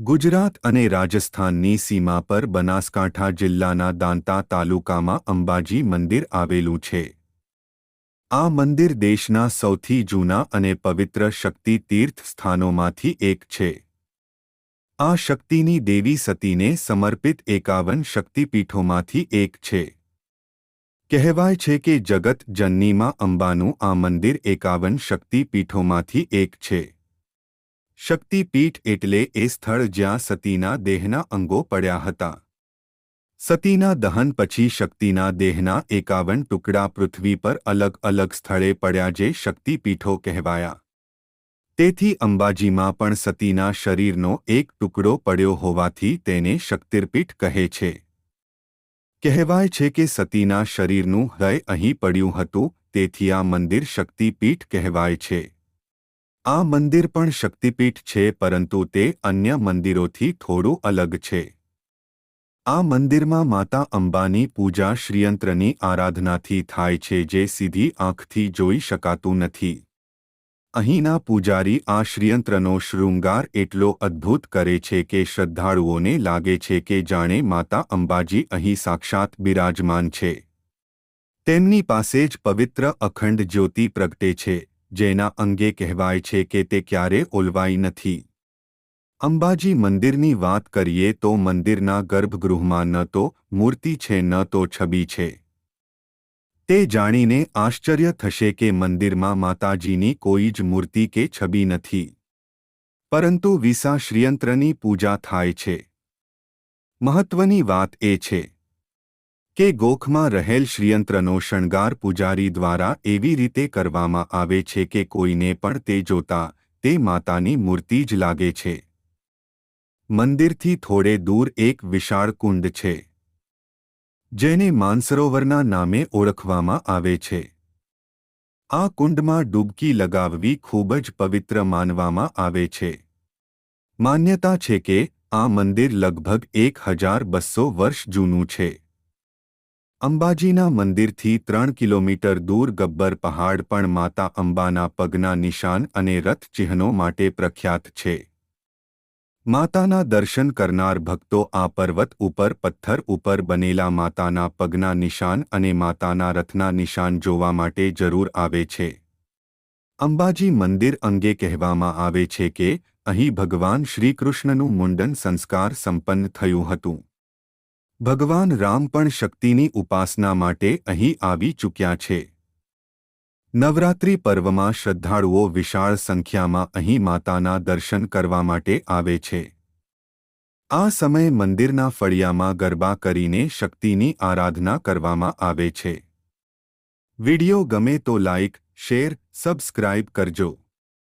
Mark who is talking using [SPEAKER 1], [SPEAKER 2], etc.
[SPEAKER 1] ગુજરાત અને રાજસ્થાનની સીમા પર બનાસકાંઠા જિલ્લાના દાંતા તાલુકામાં અંબાજી મંદિર આવેલું છે. આ મંદિર દેશના સૌથી જૂના અને પવિત્ર શક્તિ તીર્થ સ્થાનોમાંથી એક છે. આ શક્તિની દેવી સતીને સમર્પિત 51 શક્તિપીઠોમાંથી એક છે. કહેવાય છે કે જગત જનની માં અંબાનું આ મંદિર 51 શક્તિપીઠોમાંથી એક છે. શક્તિપીઠ એટલે એ સ્થળ જ્યાં સતીના દેહના અંગો પડ્યા હતા. સતીના દહન પછી શક્તિના દેહના 51 ટુકડા પૃથ્વી પર અલગ અલગ સ્થળે પડ્યા જે શક્તિપીઠો કહેવાયા. તેથી અંબાજીમાં પણ સતીના શરીરનો એક ટુકડો પડ્યો હોવાથી તેને શક્તિપીઠ કહે છે. કહેવાય છે કે સતીના શરીરનું હૃદય અહીં પડ્યું હતું, તેથી આ મંદિર શક્તિપીઠ કહેવાય છે. આ મંદિર પણ શક્તિપીઠ છે, પરંતુ તે અન્ય મંદિરોથી થોડું અલગ છે. આ મંદિરમાં માતા અંબાની પૂજા શ્રીયંત્રની આરાધનાથી થાય છે, જે સીધી આંખથી જોઈ શકાતું નથી. અહીંના પૂજારી આ શ્રીયંત્રનો શૃંગાર એટલો અદ્ભુત કરે છે કે શ્રદ્ધાળુઓને લાગે છે કે જાણે માતા અંબાજી અહીં સાક્ષાત બિરાજમાન છે. તેમની પાસે જ પવિત્ર અખંડ જ્યોતિ પ્રગટે છે, જેના અંગે કહેવાય છે કે તે ક્યારે ઓલવાઈ નથી. અંબાજી મંદિરની વાત કરીએ તો મંદિરના ગર્ભગૃહમાં ન તો મૂર્તિ છે ન તો છબી છે. તે જાણીને આશ્ચર્ય થશે કે મંદિરમાં માતાજીની કોઈ જ મૂર્તિ કે છબી નથી, પરંતુ વિસા શ્રીયંત્રની પૂજા થાય છે. મહત્વની વાત એ છે કે ગોખમાં રહેલ શ્રીયંત્રનો શણગાર પૂજારી દ્વારા એવી રીતે કરવામાં આવે છે કે કોઈને પણ તે જોતા તે માતાની મૂર્તિ જ લાગે છે. મંદિરથી થોડે દૂર એક વિશાળ કુંડ છે, જેને માનસરોવરના નામે ઓળખવામાં આવે છે. આ કુંડમાં ડૂબકી લગાવવી ખૂબ જ પવિત્ર માનવામાં આવે છે. માન્યતા છે કે આ મંદિર લગભગ 1200 વર્ષ જૂનું છે. અંબાજીના મંદિરથી 3 કિલોમીટર દૂર ગબ્બર પહાડ પણ માતા અંબાના પગના નિશાન અને રથ ચિહ્નો માટે પ્રખ્યાત છે. માતાના દર્શન કરનાર ભક્તો આ પર્વત ઉપર પથ્થર ઉપર બનેલા માતાના પગના નિશાન અને માતાના રથના નિશાન જોવા માટે જરૂર આવે છે. અંબાજી મંદિર અંગે કહેવામાં આવે છે કે અહીં ભગવાન શ્રીકૃષ્ણનું મુંડન સંસ્કાર સંપન્ન થયું હતું. ભગવાન રામ પણ શક્તિની ઉપાસના માટે અહીં આવી ચૂક્યા છે. નવરાત્રિ પર્વમાં શ્રદ્ધાળુઓ વિશાળ સંખ્યામાં અહીં માતાના દર્શન કરવા માટે આવે છે. આ સમયે મંદિરના ફળિયામાં ગરબા કરીને શક્તિની આરાધના કરવામાં આવે છે. વિડિયો ગમે તો લાઇક, શેર, સબસ્ક્રાઇબ કરજો.